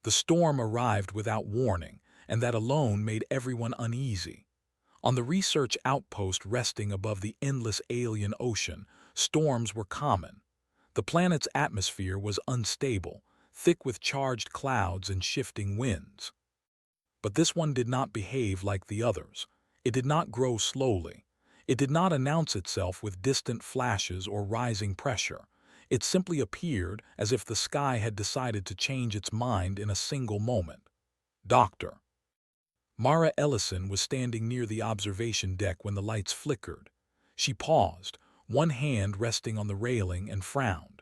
The storm arrived without warning, and that alone made everyone uneasy. On the research outpost resting above the endless alien ocean, storms were common. The planet's atmosphere was unstable, thick with charged clouds and shifting winds. But this one did not behave like the others. It did not grow slowly. It did not announce itself with distant flashes or rising pressure. It simply appeared as if the sky had decided to change its mind in a single moment. Doctor. Mara Ellison was standing near the observation deck when the lights flickered. She paused, one hand resting on the railing, and frowned.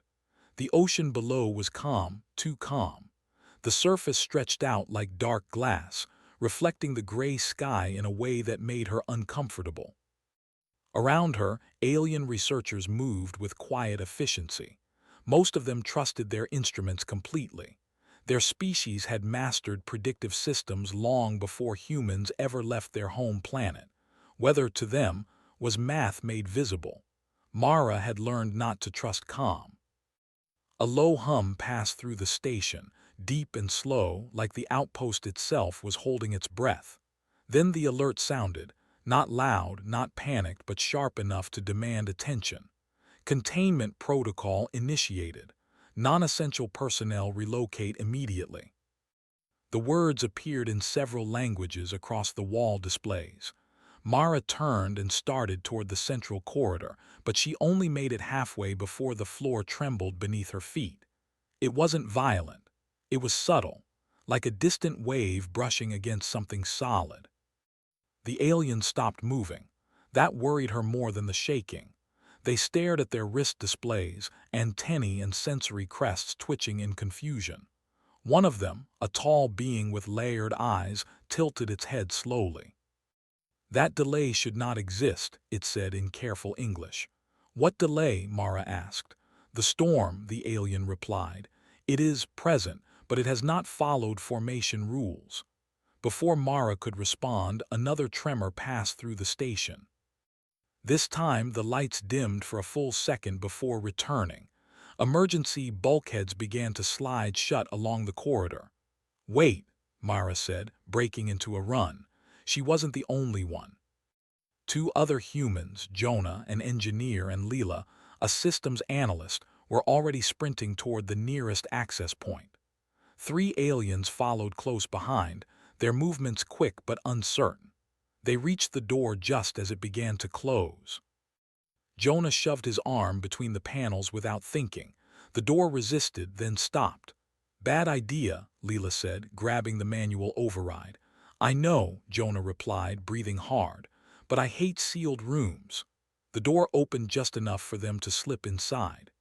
The ocean below was calm, too calm. The surface stretched out like dark glass, reflecting the gray sky in a way that made her uncomfortable. Around her, alien researchers moved with quiet efficiency. Most of them trusted their instruments completely. Their species had mastered predictive systems long before humans ever left their home planet. Weather, to them, was math made visible. Mara had learned not to trust calm. A low hum passed through the station, deep and slow, like the outpost itself was holding its breath. Then the alert sounded, not loud, not panicked, but sharp enough to demand attention. Containment protocol initiated. Non-essential personnel relocate immediately. The words appeared in several languages across the wall displays. Mara turned and started toward the central corridor, but she only made it halfway before the floor trembled beneath her feet. It wasn't violent. It was subtle, like a distant wave brushing against something solid. The aliens stopped moving. That worried her more than the shaking. They stared at their wrist displays, antennae and sensory crests twitching in confusion. One of them, a tall being with layered eyes, tilted its head slowly. "That delay should not exist," it said in careful English. "What delay?" Mara asked. "The storm," the alien replied. "It is present, but it has not followed formation rules." Before Mara could respond, another tremor passed through the station. This time, the lights dimmed for a full second before returning. Emergency bulkheads began to slide shut along the corridor. "Wait," Mara said, breaking into a run. She wasn't the only one. Two other humans, Jonah, an engineer, and Leela, a systems analyst, were already sprinting toward the nearest access point. Three aliens followed close behind, their movements quick but uncertain. They reached the door just as it began to close. Jonah shoved his arm between the panels without thinking. The door resisted, then stopped. "Bad idea," Leela said, grabbing the manual override. "I know," Jonah replied, breathing hard, "but I hate sealed rooms." The door opened just enough for them to slip inside.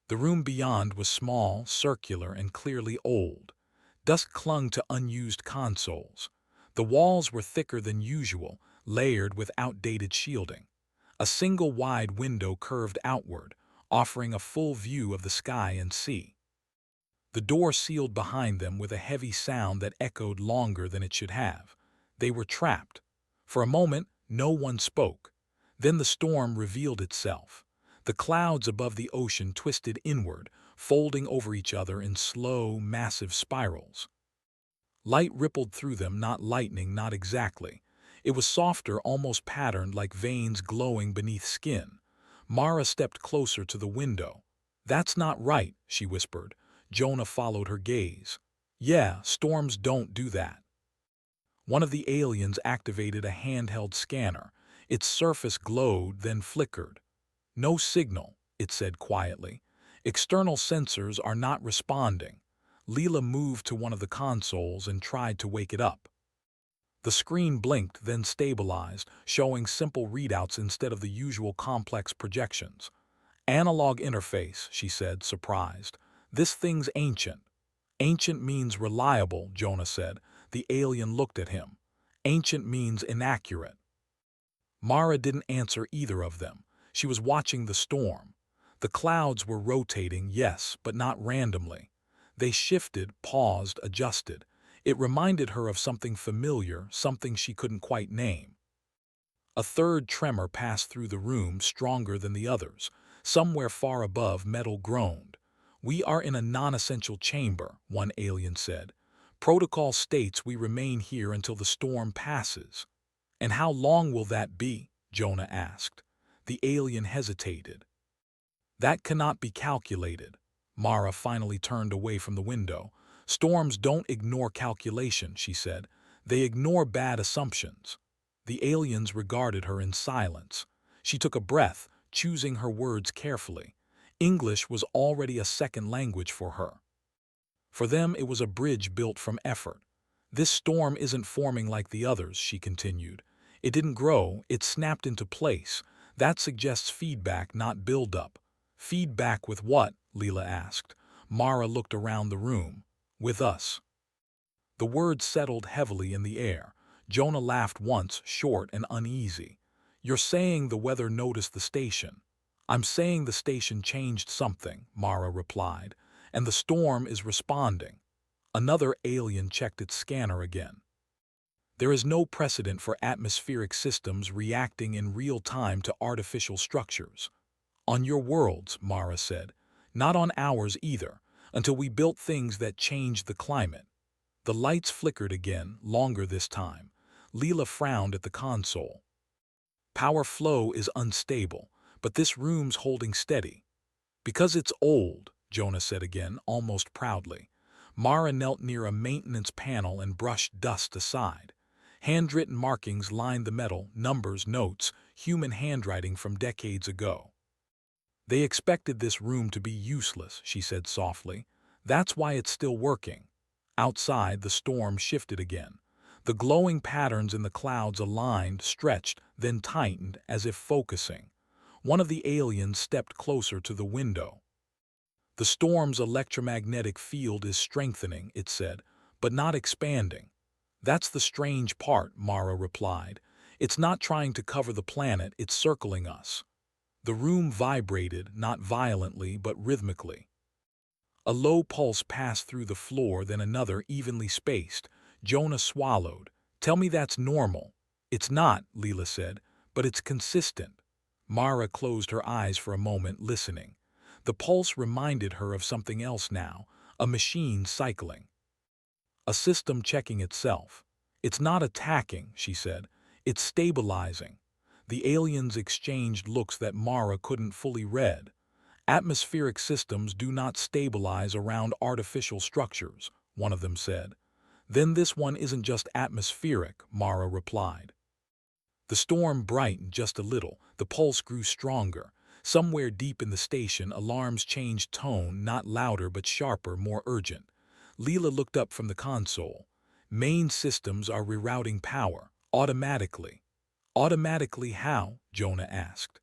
The room beyond was small, circular, and clearly old. Dust clung to unused consoles. The walls were thicker than usual, layered with outdated shielding. A single wide window curved outward, offering a full view of the sky and sea. The door sealed behind them with a heavy sound that echoed longer than it should have. They were trapped. For a moment, no one spoke. Then the storm revealed itself. The clouds above the ocean twisted inward, folding over each other in slow, massive spirals. Light rippled through them, not lightning, not exactly. It was softer, almost patterned, like veins glowing beneath skin. Mara stepped closer to the window. "That's not right," she whispered. Jonah followed her gaze. "Yeah, storms don't do that." One of the aliens activated a handheld scanner. Its surface glowed, then flickered. "No signal," it said quietly. "External sensors are not responding." Leela moved to one of the consoles and tried to wake it up. The screen blinked, then stabilized, showing simple readouts instead of the usual complex projections. "Analog interface," she said, surprised. "This thing's ancient." "Ancient means reliable," Jonah said. The alien looked at him. "Ancient means inaccurate." Mara didn't answer either of them. She was watching the storm. The clouds were rotating, yes, but not randomly. They shifted, paused, adjusted. It reminded her of something familiar, something she couldn't quite name. A third tremor passed through the room, stronger than the others. Somewhere far above, metal groaned. "We are in a non-essential chamber," one alien said. "Protocol states we remain here until the storm passes." "And how long will that be?" Jonah asked. The alien hesitated. "That cannot be calculated." Mara finally turned away from the window. "Storms don't ignore calculation," she said. "They ignore bad assumptions." The aliens regarded her in silence. She took a breath, choosing her words carefully. English was already a second language for her. For them, it was a bridge built from effort. "This storm isn't forming like the others," she continued. "It didn't grow, it snapped into place. That suggests feedback, not buildup." "Feedback with what?" Leela asked. Mara looked around the room. "With us." The words settled heavily in the air. Jonah laughed once, short and uneasy. "You're saying the weather noticed the station." "I'm saying the station changed something," Mara replied, "and the storm is responding." Another alien checked its scanner again. "There is no precedent for atmospheric systems reacting in real time to artificial structures." "On your worlds," Mara said. "Not on ours either, until we built things that changed the climate." The lights flickered again, longer this time. Leela frowned at the console. "Power flow is unstable, but this room's holding steady." "Because it's old," Jonah said again, almost proudly. Mara knelt near a maintenance panel and brushed dust aside. Handwritten markings lined the metal, numbers, notes, human handwriting from decades ago. "They expected this room to be useless," she said softly. "That's why it's still working." Outside, the storm shifted again. The glowing patterns in the clouds aligned, stretched, then tightened, as if focusing. One of the aliens stepped closer to the window. "The storm's electromagnetic field is strengthening," it said, "but not expanding." "That's the strange part," Mara replied. "It's not trying to cover the planet, it's circling us." The room vibrated, not violently, but rhythmically. A low pulse passed through the floor, then another, evenly spaced. Jonah swallowed. "Tell me that's normal." "It's not," Leela said, "but it's consistent." Mara closed her eyes for a moment, listening. The pulse reminded her of something else now, a machine cycling. A system checking itself. "It's not attacking," she said. "It's stabilizing." The aliens exchanged looks that Mara couldn't fully read. "Atmospheric systems do not stabilize around artificial structures," one of them said. "Then this one isn't just atmospheric," Mara replied. The storm brightened just a little. The pulse grew stronger. Somewhere deep in the station, alarms changed tone, not louder but sharper, more urgent. Leela looked up from the console. "Main systems are rerouting power, automatically." "Automatically how?" Jonah asked.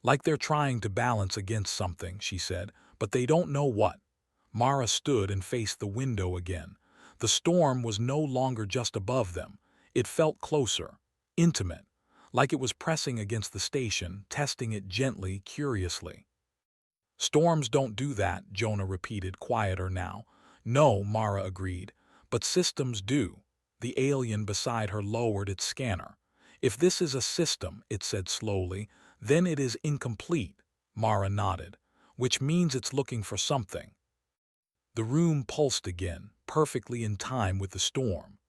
"Like they're trying to balance against something," she said, "but they don't know what." Mara stood and faced the window again. The storm was no longer just above them. It felt closer, intimate, like it was pressing against the station, testing it gently, curiously. "Storms don't do that," Jonah repeated, quieter now. "No," Mara agreed, "but systems do." The alien beside her lowered its scanner. "If this is a system," it said slowly, "then it is incomplete." Mara nodded. "Which means it's looking for something." The room pulsed again, perfectly in time with the storm.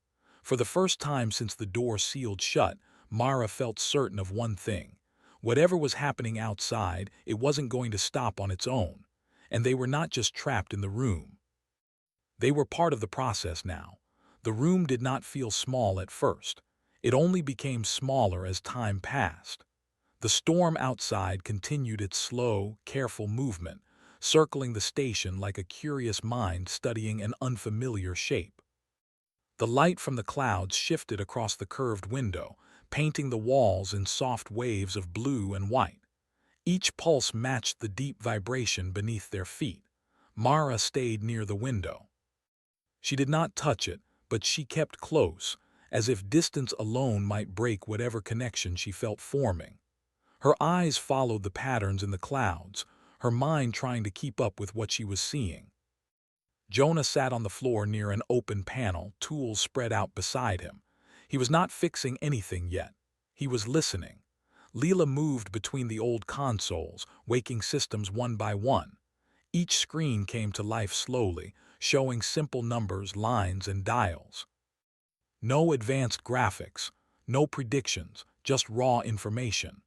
For the first time since the door sealed shut, Mara felt certain of one thing. Whatever was happening outside, it wasn't going to stop on its own. And they were not just trapped in the room. They were part of the process now. The room did not feel small at first. It only became smaller as time passed. The storm outside continued its slow, careful movement, circling the station like a curious mind studying an unfamiliar shape. The light from the clouds shifted across the curved window, painting the walls in soft waves of blue and white. Each pulse matched the deep vibration beneath their feet. Mara stayed near the window. She did not touch it, but she kept close, as if distance alone might break whatever connection she felt forming. Her eyes followed the patterns in the clouds, her mind trying to keep up with what she was seeing. Jonah sat on the floor near an open panel, tools spread out beside him. He was not fixing anything yet. He was listening. Leela moved between the old consoles, waking systems one by one. Each screen came to life slowly, showing simple numbers, lines, and dials. No advanced graphics, no predictions, just raw information.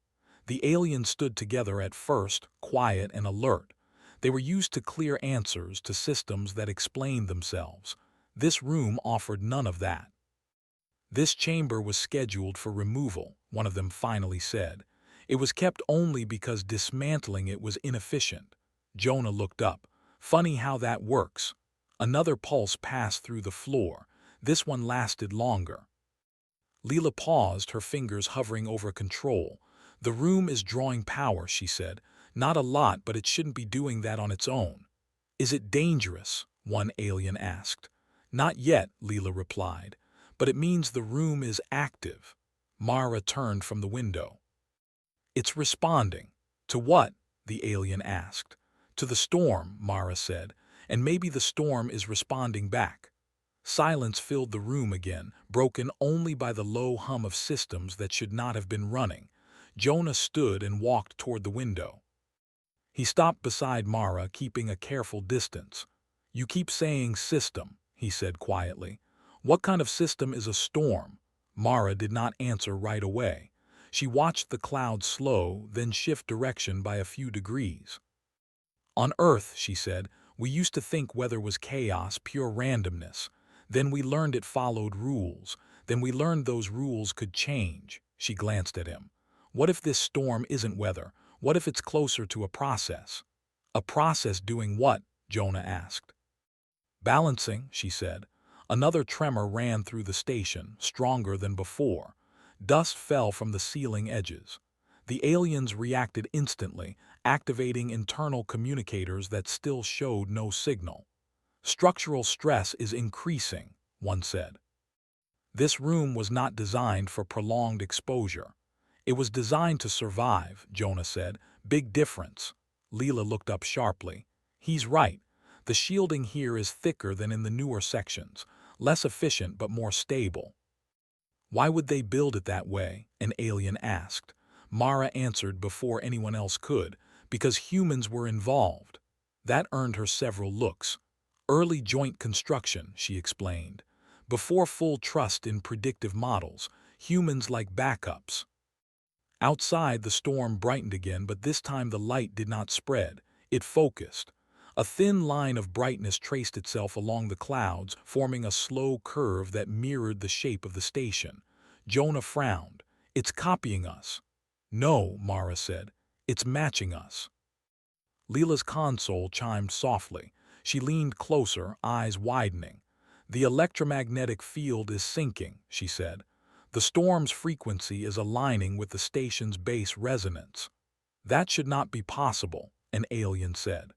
The aliens stood together at first, quiet and alert. They were used to clear answers to systems that explained themselves. This room offered none of that. This chamber was scheduled for removal, one of them finally said. It was kept only because dismantling it was inefficient. Jonah looked up. Funny how that works. Another pulse passed through the floor. This one lasted longer. Leela paused, her fingers hovering over control. The room is drawing power, she said. Not a lot, but it shouldn't be doing that on its own. Is it dangerous? One alien asked. Not yet, Leela replied. But it means the room is active. Mara turned from the window. It's responding. To what? The alien asked. To the storm, Mara said, and maybe the storm is responding back. Silence filled the room again, broken only by the low hum of systems that should not have been running. Jonah stood and walked toward the window. He stopped beside Mara, keeping a careful distance. You keep saying system, he said quietly. What kind of system is a storm? Mara did not answer right away. She watched the clouds slow, then shift direction by a few degrees. On Earth, she said, we used to think weather was chaos, pure randomness. Then we learned it followed rules. Then we learned those rules could change. She glanced at him. What if this storm isn't weather? What if it's closer to a process? A process doing what? Jonah asked. Balancing, she said. Another tremor ran through the station, stronger than before. Dust fell from the ceiling edges. The aliens reacted instantly, activating internal communicators that still showed no signal. Structural stress is increasing, one said. This room was not designed for prolonged exposure. It was designed to survive, Jonah said. Big difference. Leela looked up sharply. He's right. The shielding here is thicker than in the newer sections, less efficient but more stable. Why would they build it that way? An alien asked. Mara answered before anyone else could, because humans were involved. That earned her several looks. Early joint construction, she explained. Before full trust in predictive models, humans like backups. Outside, the storm brightened again, but this time the light did not spread. It focused. A thin line of brightness traced itself along the clouds, forming a slow curve that mirrored the shape of the station. Jonah frowned. It's copying us. No, Mara said. It's matching us. Leela's console chimed softly. She leaned closer, eyes widening. The electromagnetic field is sinking, she said. The storm's frequency is aligning with the station's base resonance. That should not be possible, an alien said.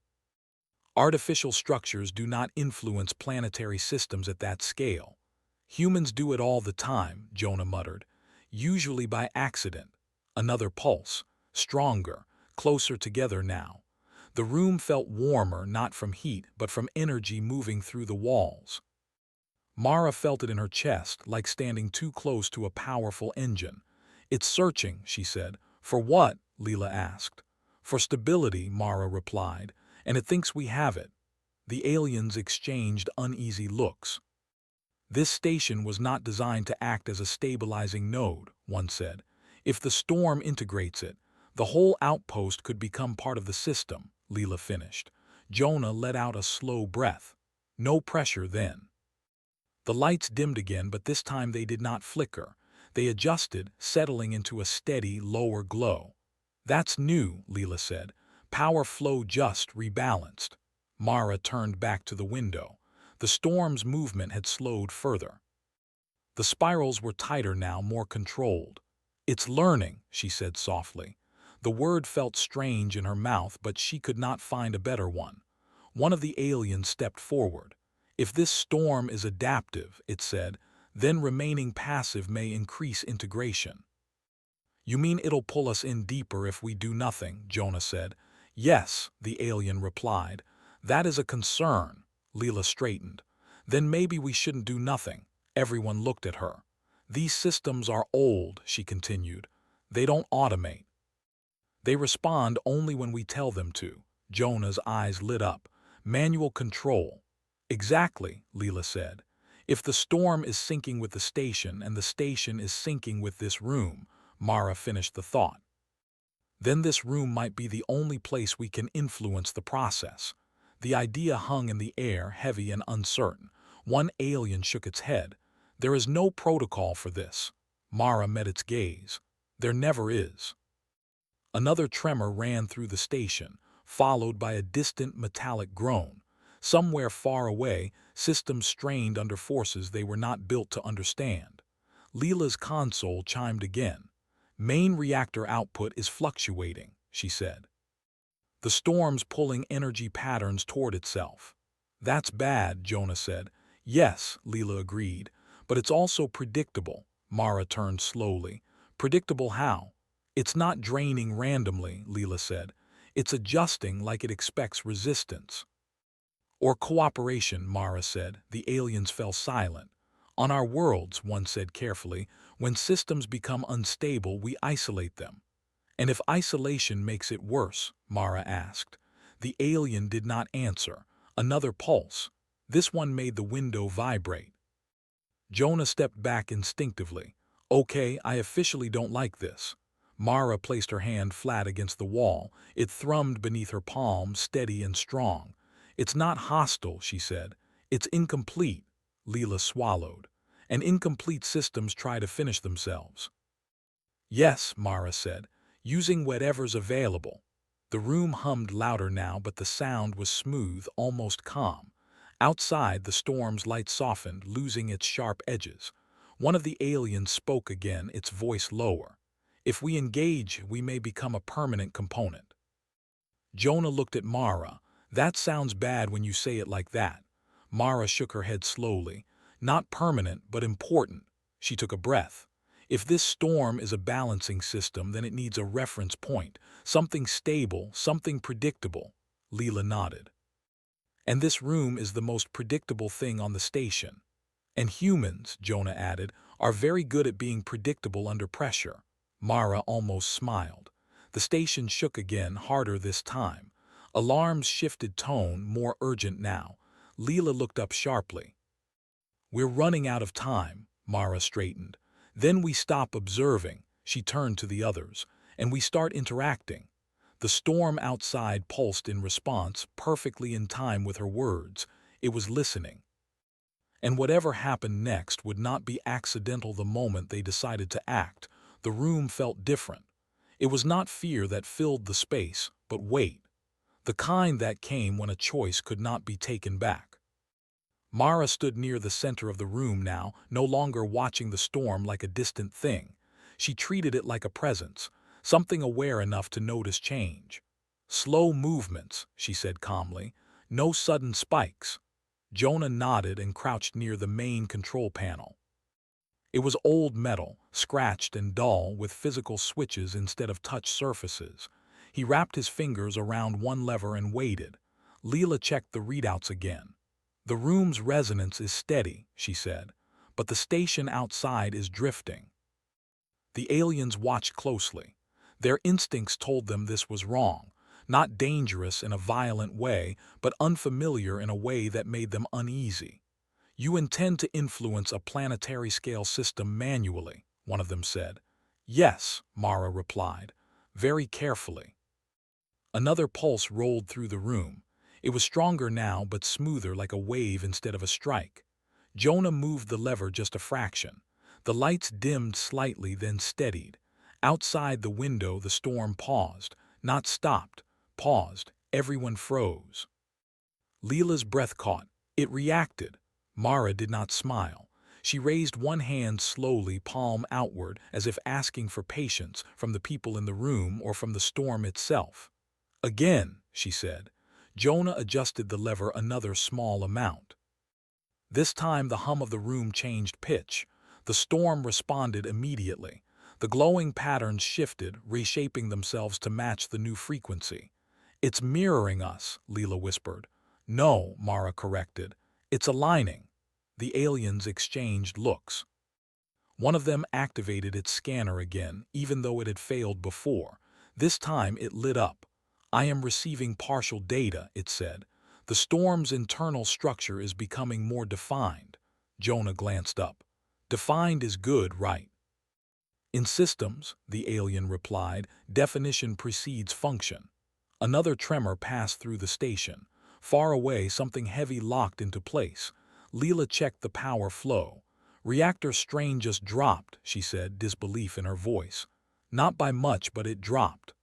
Artificial structures do not influence planetary systems at that scale. Humans do it all the time, Jonah muttered, usually by accident. Another pulse, stronger, closer together now. The room felt warmer, not from heat, but from energy moving through the walls. Mara felt it in her chest, like standing too close to a powerful engine. It's searching, she said. For what? Leela asked. For stability, Mara replied, and it thinks we have it. The aliens exchanged uneasy looks. This station was not designed to act as a stabilizing node, one said. If the storm integrates it, the whole outpost could become part of the system, Leela finished. Jonah let out a slow breath. No pressure then. The lights dimmed again, but this time they did not flicker. They adjusted, settling into a steady, lower glow. That's new, Leela said. Power flow just rebalanced. Mara turned back to the window. The storm's movement had slowed further. The spirals were tighter now, more controlled. It's learning, she said softly. The word felt strange in her mouth, but she could not find a better one. One of the aliens stepped forward. If this storm is adaptive, it said, then remaining passive may increase integration. You mean it'll pull us in deeper if we do nothing, Jonah said. Yes, the alien replied. That is a concern. Leela straightened. Then maybe we shouldn't do nothing. Everyone looked at her. These systems are old, she continued. They don't automate. They respond only when we tell them to. Jonah's eyes lit up. Manual control. Exactly, Leela said. If the storm is sinking with the station and the station is sinking with this room, Mara finished the thought. Then this room might be the only place we can influence the process. The idea hung in the air, heavy and uncertain. One alien shook its head. There is no protocol for this. Mara met its gaze. There never is. Another tremor ran through the station, followed by a distant metallic groan. Somewhere far away, systems strained under forces they were not built to understand. Leela's console chimed again. Main reactor output is fluctuating, she said. The storm's pulling energy patterns toward itself. That's bad, Jonah said. Yes, Leela agreed, but it's also predictable. Mara turned slowly. Predictable how? It's not draining randomly, Leela said. It's adjusting like it expects resistance. Or cooperation, Mara said. The aliens fell silent. On our worlds, one said carefully, when systems become unstable, we isolate them. And if isolation makes it worse, Mara asked. The alien did not answer. Another pulse. This one made the window vibrate. Jonah stepped back instinctively. Okay, I officially don't like this. Mara placed her hand flat against the wall. It thrummed beneath her palm, steady and strong. It's not hostile, she said. It's incomplete. Leela swallowed. And incomplete systems try to finish themselves. Yes, Mara said, using whatever's available. The room hummed louder now, but the sound was smooth, almost calm. Outside, the storm's light softened, losing its sharp edges. One of the aliens spoke again, its voice lower. If we engage, we may become a permanent component. Jonah looked at Mara. That sounds bad when you say it like that. Mara shook her head slowly. Not permanent, but important. She took a breath. If this storm is a balancing system, then it needs a reference point, something stable, something predictable. Leela nodded. And this room is the most predictable thing on the station. And humans, Jonah added, are very good at being predictable under pressure. Mara almost smiled. The station shook again, harder this time. Alarms shifted tone, more urgent now. Leela looked up sharply. We're running out of time, Mara straightened. Then we stop observing, she turned to the others, and we start interacting. The storm outside pulsed in response, perfectly in time with her words. It was listening. And whatever happened next would not be accidental the moment they decided to act. The room felt different. It was not fear that filled the space, but weight. The kind that came when a choice could not be taken back. Mara stood near the center of the room now, no longer watching the storm like a distant thing. She treated it like a presence, something aware enough to notice change. Slow movements, she said calmly. No sudden spikes. Jonah nodded and crouched near the main control panel. It was old metal, scratched and dull, with physical switches instead of touch surfaces. He wrapped his fingers around one lever and waited. Leela checked the readouts again. The room's resonance is steady, she said, but the station outside is drifting. The aliens watched closely. Their instincts told them this was wrong, not dangerous in a violent way, but unfamiliar in a way that made them uneasy. You intend to influence a planetary-scale system manually, one of them said. Yes, Mara replied, very carefully. Another pulse rolled through the room. It was stronger now, but smoother, like a wave instead of a strike. Jonah moved the lever just a fraction. The lights dimmed slightly, then steadied. Outside the window, the storm paused. Not stopped, paused. Everyone froze. Leela's breath caught. It reacted. Mara did not smile. She raised one hand slowly, palm outward, as if asking for patience from the people in the room or from the storm itself. Again, she said. Jonah adjusted the lever another small amount. This time the hum of the room changed pitch. The storm responded immediately. The glowing patterns shifted, reshaping themselves to match the new frequency. It's mirroring us, Leela whispered. No, Mara corrected. It's aligning. The aliens exchanged looks. One of them activated its scanner again, even though it had failed before. This time it lit up. I am receiving partial data, it said. The storm's internal structure is becoming more defined. Jonah glanced up. Defined is good, right? In systems, the alien replied, definition precedes function. Another tremor passed through the station. Far away, something heavy locked into place. Leela checked the power flow. Reactor strain just dropped, she said, disbelief in her voice. Not by much, but it dropped.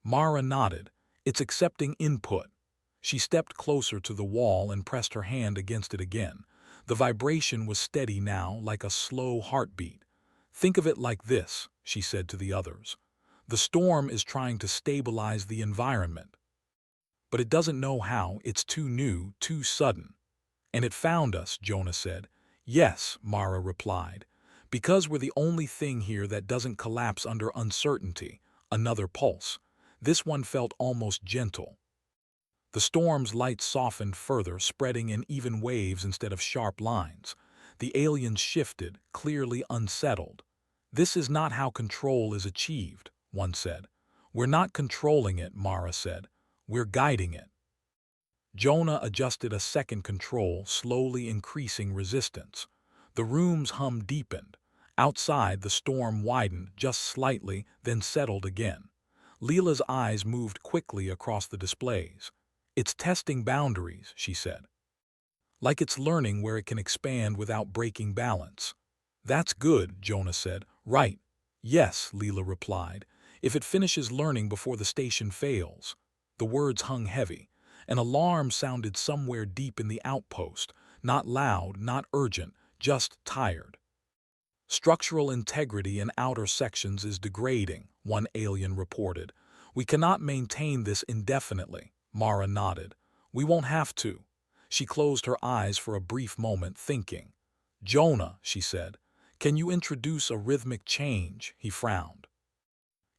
Mara nodded. It's accepting input. She stepped closer to the wall and pressed her hand against it again. The vibration was steady now, like a slow heartbeat. Think of it like this, she said to the others. The storm is trying to stabilize the environment. But it doesn't know how, it's too new, too sudden. And it found us, Jonah said. Yes, Mara replied. Because we're the only thing here that doesn't collapse under uncertainty. Another pulse. This one felt almost gentle. The storm's light softened further, spreading in even waves instead of sharp lines. The aliens shifted, clearly unsettled. This is not how control is achieved, one said. We're not controlling it, Mara said. We're guiding it. Jonah adjusted a second control, slowly increasing resistance. The room's hum deepened. Outside, the storm widened just slightly, then settled again. Leela's eyes moved quickly across the displays. It's testing boundaries, she said. Like it's learning where it can expand without breaking balance. That's good, Jonah said. Right. Yes, Leela replied. If it finishes learning before the station fails. The words hung heavy. An alarm sounded somewhere deep in the outpost. Not loud, not urgent, just tired. Structural integrity in outer sections is degrading, one alien reported. We cannot maintain this indefinitely. Mara nodded. We won't have to. She closed her eyes for a brief moment, thinking. Jonah, she said, can you introduce a rhythmic change? He frowned.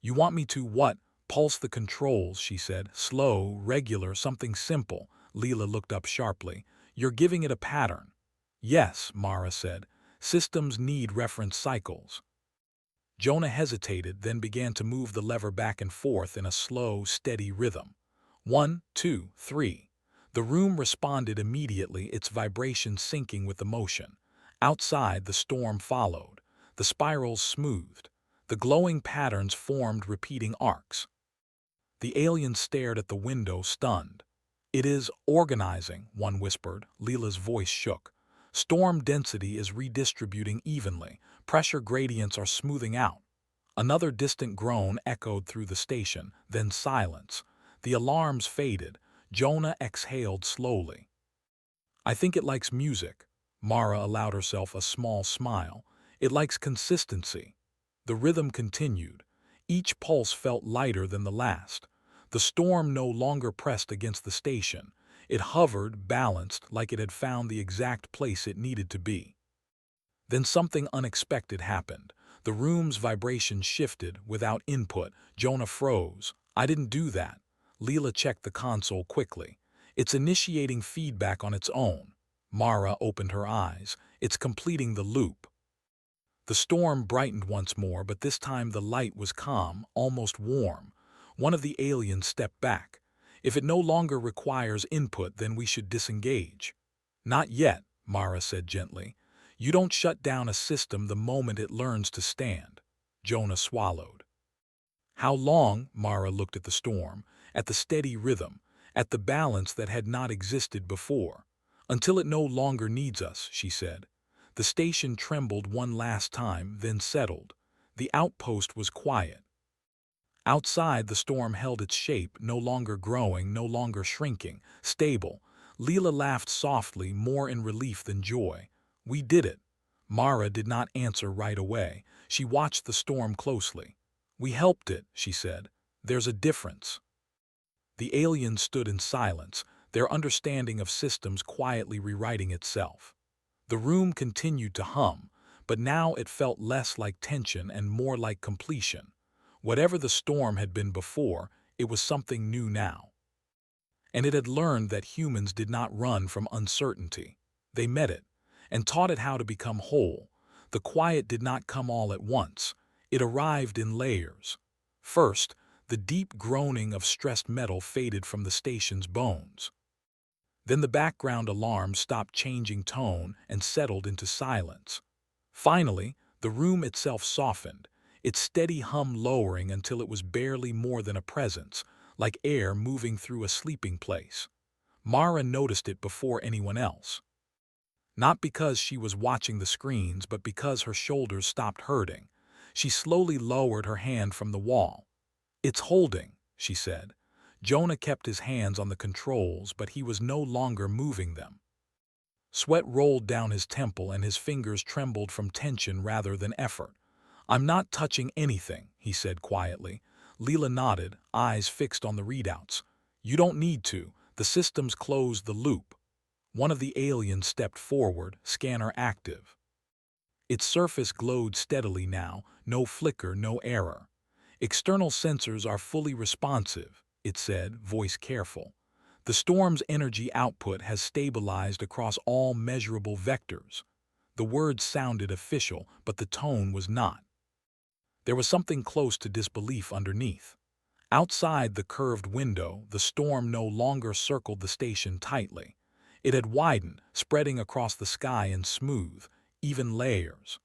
You want me to what? Pulse the controls, she said. Slow, regular, something simple. Leela looked up sharply. You're giving it a pattern. Yes, Mara said. Systems need reference cycles. Jonah hesitated, then began to move the lever back and forth in a slow, steady rhythm. 1, 2, 3. The room responded immediately, its vibration syncing with the motion. Outside, the storm followed. The spirals smoothed. The glowing patterns formed repeating arcs. The aliens stared at the window, stunned. It is organizing, one whispered. Leela's voice shook. Storm density is redistributing evenly. Pressure gradients are smoothing out. Another distant groan echoed through the station, then silence. The alarms faded. Jonah exhaled slowly. I think it likes music. Mara allowed herself a small smile. It likes consistency. The rhythm continued. Each pulse felt lighter than the last. The storm no longer pressed against the station. It hovered, balanced, like it had found the exact place it needed to be. Then something unexpected happened. The room's vibration shifted without input. Jonah froze. I didn't do that. Leela checked the console quickly. It's initiating feedback on its own. Mara opened her eyes. It's completing the loop. The storm brightened once more, but this time the light was calm, almost warm. One of the aliens stepped back. If it no longer requires input, then we should disengage. Not yet, Mara said gently. You don't shut down a system the moment it learns to stand. Jonah swallowed. How long? Mara looked at the storm, at the steady rhythm, at the balance that had not existed before. Until it no longer needs us, she said. The station trembled one last time, then settled. The outpost was quiet. Outside, the storm held its shape, no longer growing, no longer shrinking, stable. Leela laughed softly, more in relief than joy. We did it. Mara did not answer right away. She watched the storm closely. We helped it, she said. There's a difference. The aliens stood in silence, their understanding of systems quietly rewriting itself. The room continued to hum, but now it felt less like tension and more like completion. Whatever the storm had been before, it was something new now. And it had learned that humans did not run from uncertainty. They met it, and taught it how to become whole. The quiet did not come all at once. It arrived in layers. First, The deep groaning of stressed metal faded from the station's bones. Then the background alarm stopped changing tone and settled into silence. Finally, the room itself softened, its steady hum lowering until it was barely more than a presence, like air moving through a sleeping place. Mara noticed it before anyone else. Not because she was watching the screens, but because her shoulders stopped hurting. She slowly lowered her hand from the wall. "It's holding," she said. Jonah kept his hands on the controls, but he was no longer moving them. Sweat rolled down his temple and his fingers trembled from tension rather than effort. "I'm not touching anything," he said quietly. Leela nodded, eyes fixed on the readouts. "You don't need to. The system's closed the loop." One of the aliens stepped forward, scanner active. Its surface glowed steadily now, no flicker, no error. "External sensors are fully responsive," it said, voice careful. "The storm's energy output has stabilized across all measurable vectors." The words sounded official, but the tone was not. There was something close to disbelief underneath. Outside the curved window, the storm no longer circled the station tightly. It had widened, spreading across the sky in smooth, even layers.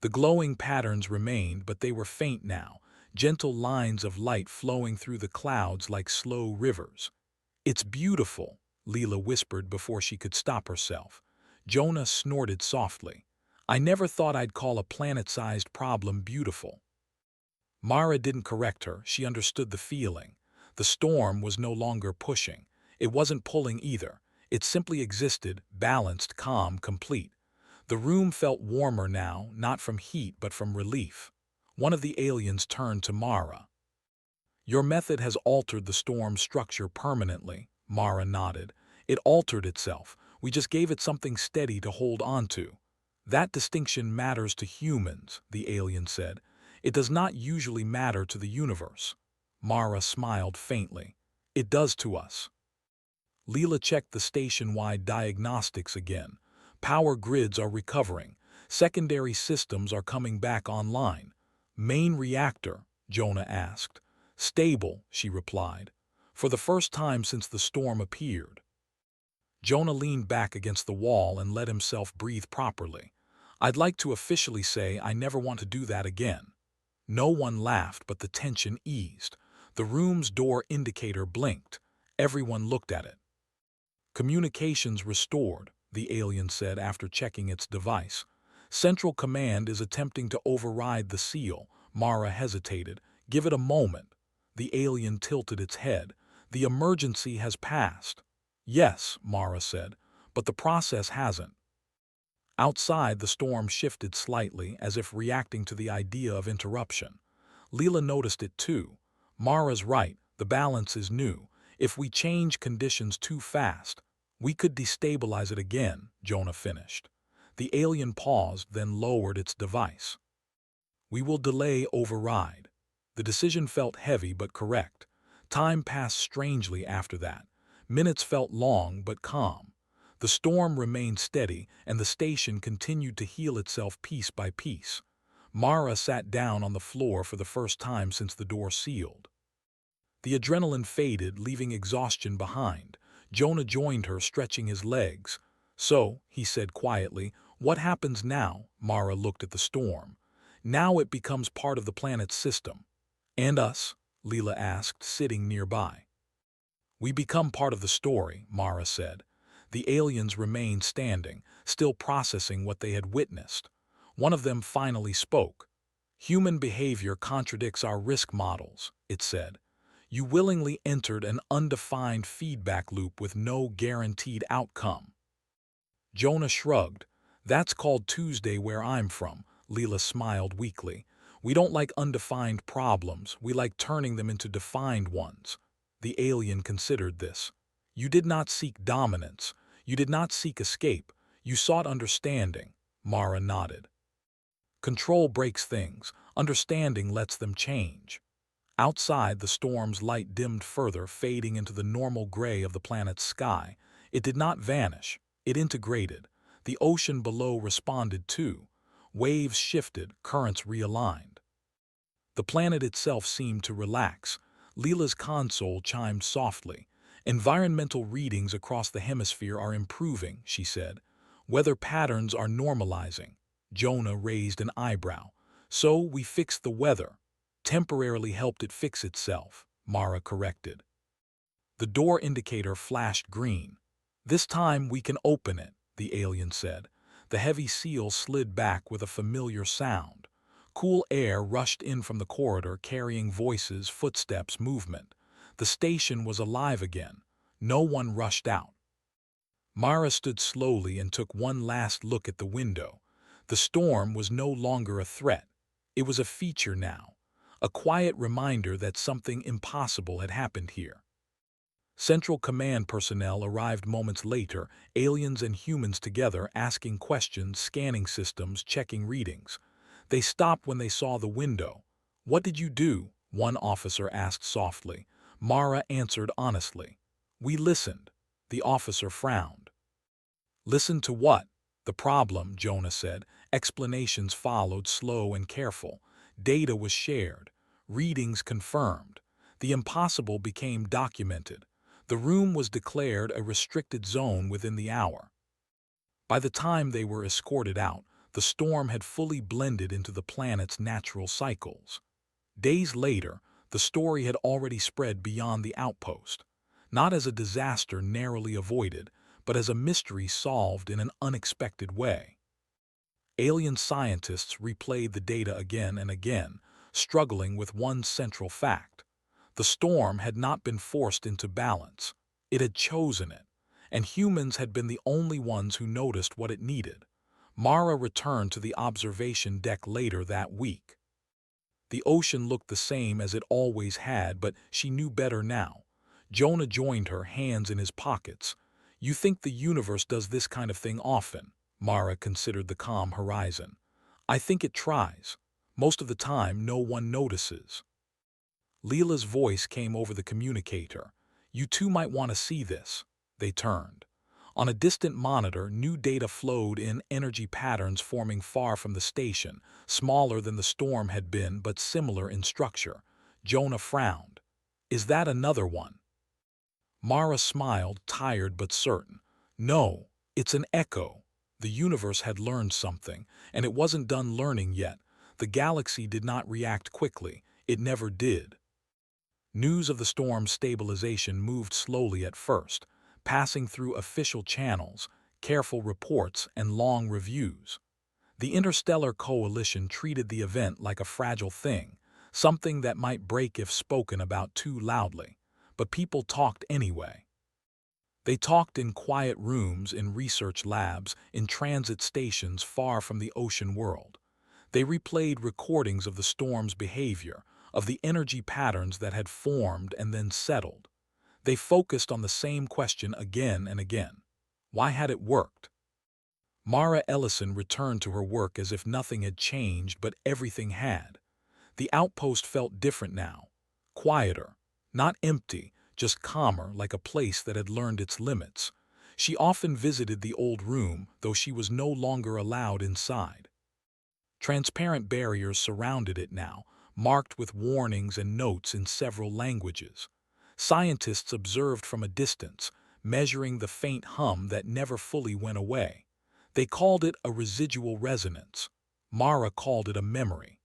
The glowing patterns remained, but they were faint now, gentle lines of light flowing through the clouds like slow rivers. "It's beautiful," Leela whispered before she could stop herself. Jonah snorted softly. "I never thought I'd call a planet-sized problem beautiful." Mara didn't correct her, she understood the feeling. The storm was no longer pushing. It wasn't pulling either. It simply existed, balanced, calm, complete. The room felt warmer now, not from heat but from relief. One of the aliens turned to Mara. "Your method has altered the storm's structure permanently," Mara nodded. "It altered itself. We just gave it something steady to hold onto." "That distinction matters to humans," the alien said. "It does not usually matter to the universe." Mara smiled faintly. "It does to us." Leela checked the station-wide diagnostics again. Power grids are recovering. Secondary systems are coming back online. "Main reactor?" Jonah asked. "Stable," she replied. "For the first time since the storm appeared." Jonah leaned back against the wall and let himself breathe properly. "I'd like to officially say I never want to do that again." No one laughed, but the tension eased. The room's door indicator blinked. Everyone looked at it. "Communications restored," the alien said after checking its device. "Central Command is attempting to override the seal." Mara hesitated. "Give it a moment." The alien tilted its head. "The emergency has passed." "Yes," Mara said, "but the process hasn't." Outside, the storm shifted slightly, as if reacting to the idea of interruption. Leela noticed it too. "Mara's right, the balance is new. If we change conditions too fast, we could destabilize it again," Jonah finished. The alien paused, then lowered its device. "We will delay override." The decision felt heavy but correct. Time passed strangely after that. Minutes felt long but calm. The storm remained steady, and the station continued to heal itself piece by piece. Mara sat down on the floor for the first time since the door sealed. The adrenaline faded, leaving exhaustion behind. Jonah joined her, stretching his legs. "So," he said quietly, "what happens now?" Mara looked at the storm. "Now it becomes part of the planet's system." "And us?" Leela asked, sitting nearby. "We become part of the story," Mara said. The aliens remained standing, still processing what they had witnessed. One of them finally spoke. "Human behavior contradicts our risk models," it said. "You willingly entered an undefined feedback loop with no guaranteed outcome." Jonah shrugged. "That's called Tuesday where I'm from." Leela smiled weakly. "We don't like undefined problems, we like turning them into defined ones." The alien considered this. "You did not seek dominance. You did not seek escape. You sought understanding." Mara nodded. "Control breaks things. Understanding lets them change." Outside, the storm's light dimmed further, fading into the normal gray of the planet's sky. It did not vanish. It integrated. The ocean below responded too. Waves shifted, currents realigned. The planet itself seemed to relax. Leela's console chimed softly. Environmental readings across the hemisphere are improving, she said. Weather patterns are normalizing. Jonah raised an eyebrow. So we fixed the weather. Temporarily helped it fix itself, Mara corrected. The door indicator flashed green. This time we can open it, the alien said. The heavy seal slid back with a familiar sound. Cool air rushed in from the corridor, carrying voices, footsteps, movement. The station was alive again. No one rushed out. Mara stood slowly and took one last look at the window. The storm was no longer a threat. It was a feature now, a quiet reminder that something impossible had happened here. Central Command personnel arrived moments later, aliens and humans together, asking questions, scanning systems, checking readings. They stopped when they saw the window. "What did you do?" one officer asked softly. Mara answered honestly. "We listened." The officer frowned. "Listen to what?" "The problem," Jonah said. Explanations followed, slow and careful. Data was shared. Readings confirmed. The impossible became documented. The room was declared a restricted zone within the hour. By the time they were escorted out, the storm had fully blended into the planet's natural cycles. Days later, the story had already spread beyond the outpost, not as a disaster narrowly avoided, but as a mystery solved in an unexpected way. Alien scientists replayed the data again and again, struggling with one central fact. The storm had not been forced into balance. It had chosen it, and humans had been the only ones who noticed what it needed. Mara returned to the observation deck later that week. The ocean looked the same as it always had, but she knew better now. Jonah joined her, hands in his pockets. "You think the universe does this kind of thing often?" Mara considered the calm horizon. "I think it tries. Most of the time, no one notices." Leela's voice came over the communicator. "You two might want to see this." They turned. On a distant monitor, new data flowed in, energy patterns forming far from the station, smaller than the storm had been, but similar in structure. Jonah frowned. "Is that another one?" Mara smiled, tired but certain. "No, it's an echo." The universe had learned something, and it wasn't done learning yet. The galaxy did not react quickly. It never did. News of the storm's stabilization moved slowly at first, passing through official channels, careful reports, and long reviews. The Interstellar Coalition treated the event like a fragile thing, something that might break if spoken about too loudly. But people talked anyway. They talked in quiet rooms, in research labs, in transit stations far from the ocean world. They replayed recordings of the storm's behavior, of the energy patterns that had formed and then settled. They focused on the same question again and again. Why had it worked? Mara Ellison returned to her work as if nothing had changed, but everything had. The outpost felt different now. Quieter. Not empty, just calmer, like a place that had learned its limits. She often visited the old room, though she was no longer allowed inside. Transparent barriers surrounded it now, marked with warnings and notes in several languages. Scientists observed from a distance, measuring the faint hum that never fully went away. They called it a residual resonance. Mara called it a memory.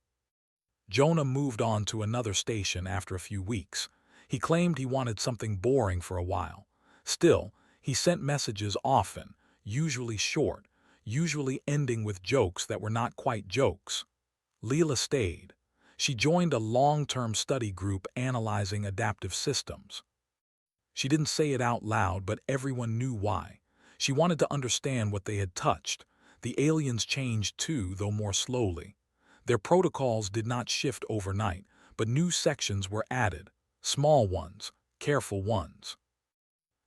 Jonah moved on to another station after a few weeks. He claimed he wanted something boring for a while. Still, he sent messages often, usually short, usually ending with jokes that were not quite jokes. Leela stayed. She joined a long-term study group analyzing adaptive systems. She didn't say it out loud, but everyone knew why. She wanted to understand what they had touched. The aliens changed too, though more slowly. Their protocols did not shift overnight, but new sections were added. Small ones, careful ones.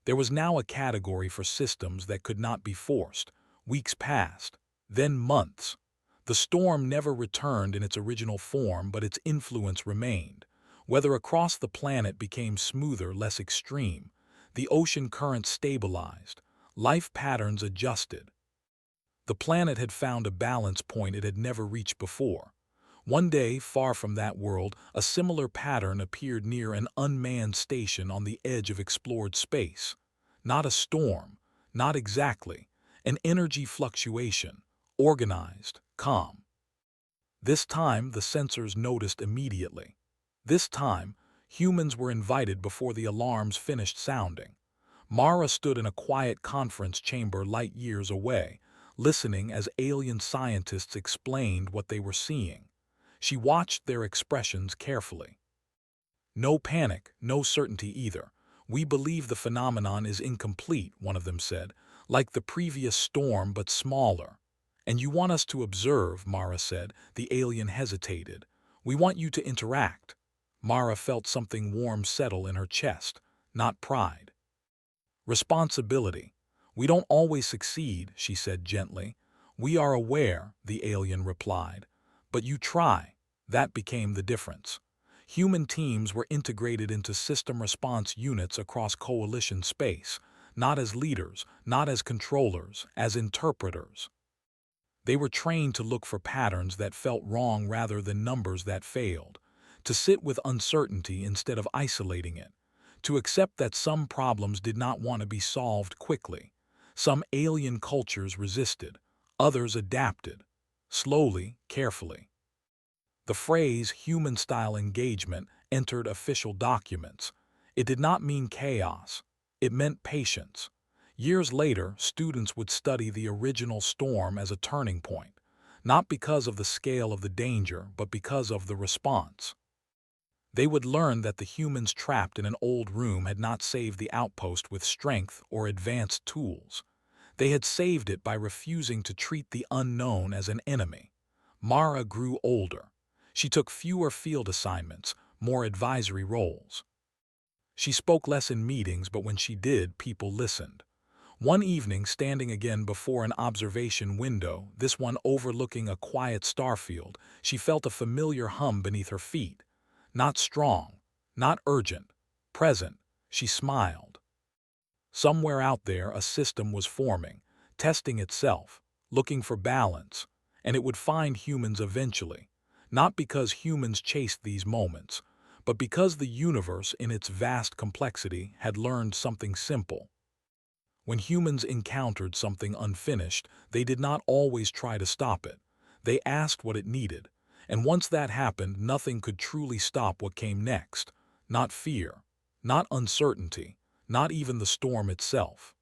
There was now a category for systems that could not be forced. Weeks passed, then months. The storm never returned in its original form, but its influence remained. Weather across the planet became smoother, less extreme. The ocean currents stabilized. Life patterns adjusted. The planet had found a balance point it had never reached before. One day, far from that world, a similar pattern appeared near an unmanned station on the edge of explored space. Not a storm, not exactly, an energy fluctuation, organized, calm. This time, the sensors noticed immediately. This time, humans were invited before the alarms finished sounding. Mara stood in a quiet conference chamber light years away, listening as alien scientists explained what they were seeing. She watched their expressions carefully. No panic, no certainty either. We believe the phenomenon is incomplete, one of them said, like the previous storm but smaller. And you want us to observe, Mara said. The alien hesitated. We want you to interact. Mara felt something warm settle in her chest, not pride. Responsibility. We don't always succeed, she said gently. We are aware, the alien replied. But you try. That became the difference. Human teams were integrated into system response units across coalition space, not as leaders, not as controllers, as interpreters. They were trained to look for patterns that felt wrong rather than numbers that failed, to sit with uncertainty instead of isolating it, to accept that some problems did not want to be solved quickly. Some alien cultures resisted, others adapted, slowly, carefully. The phrase human-style engagement entered official documents. It did not mean chaos. It meant patience. Years later, students would study the original storm as a turning point, not because of the scale of the danger, but because of the response. They would learn that the humans trapped in an old room had not saved the outpost with strength or advanced tools. They had saved it by refusing to treat the unknown as an enemy. Mara grew older. She took fewer field assignments, more advisory roles. She spoke less in meetings, but when she did, people listened. One evening, standing again before an observation window, this one overlooking a quiet starfield, she felt a familiar hum beneath her feet. Not strong, not urgent, present. She smiled. Somewhere out there, a system was forming, testing itself, looking for balance, and it would find humans eventually, not because humans chased these moments, but because the universe in its vast complexity had learned something simple. When humans encountered something unfinished, they did not always try to stop it. They asked what it needed, and once that happened, nothing could truly stop what came next. Not fear, not uncertainty, not even the storm itself.